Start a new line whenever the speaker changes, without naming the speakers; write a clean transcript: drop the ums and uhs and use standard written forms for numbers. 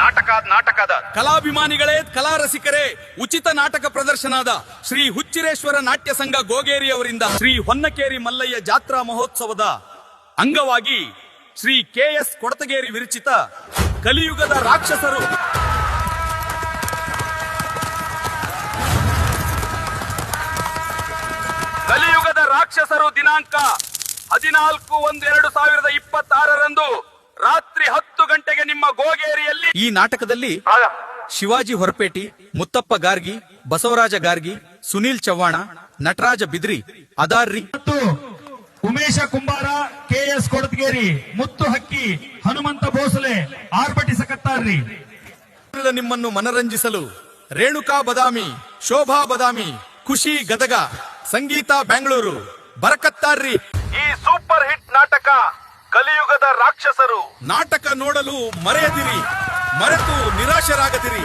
ನಾಟಕದ ಕಲಾಭಿಮಾನಿಗಳೇ, ಕಲಾ ರಸಿಕರೇ, ಉಚಿತ ನಾಟಕ ಪ್ರದರ್ಶನದ ಶ್ರೀ ಹುಚ್ಚಿರೇಶ್ವರ ನಾಟ್ಯ ಸಂಘ ಗೋಗೇರಿ ಅವರಿಂದ ಶ್ರೀ ಹೊನ್ನಕೇರಿ ಮಲ್ಲಯ್ಯ ಜಾತ್ರಾ ಮಹೋತ್ಸವದ ಅಂಗವಾಗಿ ಶ್ರೀ KS ಕೊಡತಗೇರಿ ವಿರಚಿತ ಕಲಿಯುಗದ ರಾಕ್ಷಸರು ದಿನಾಂಕ 14/1/2026 ರಾತ್ರಿ 10 ಗಂಟೆಗೆ ನಿಮ್ಮ ಗೋಗೇರಿಯಲ್ಲಿ. ಈ ನಾಟಕದಲ್ಲಿ ಶಿವಾಜಿ ಹೊರಪೇಟಿ, ಮುತ್ತಪ್ಪ ಗಾರ್ಗಿ, ಬಸವರಾಜ ಗಾರ್ಗಿ, ಸುನೀಲ್ ಚವ್ಹಾಣ, ನಟರಾಜ ಬಿದ್ರಿ, ಅದಾರ್ರಿ
ಮತ್ತು ಉಮೇಶ ಕುಂಬಾರ, KS ಕೊಡತಗೇರಿ, ಮುತ್ತು ಹಕ್ಕಿ, ಹನುಮಂತ ಭೋಸಲೆ, ಆರ್ಭಟಿ ಸಕತ್ತಾರ್ರಿ.
ನಿಮ್ಮನ್ನು ಮನರಂಜಿಸಲು ರೇಣುಕಾ ಬದಾಮಿ, ಶೋಭಾ ಬದಾಮಿ, ಖುಷಿ ಗದಗ, ಸಂಗೀತ ಬೆಂಗಳೂರು ಬರಕತ್ತಾರ್ರಿ. ಈ ಸೂಪರ್ ಹಿಟ್ ನಾಟಕ ಕಲಿಯುಗದ ರಾಕ್ಷಸರು ನಾಟಕ ನೋಡಲು ಮರೆಯದಿರಿ, ಮರೆತು ನಿರಾಶರಾಗದಿರಿ.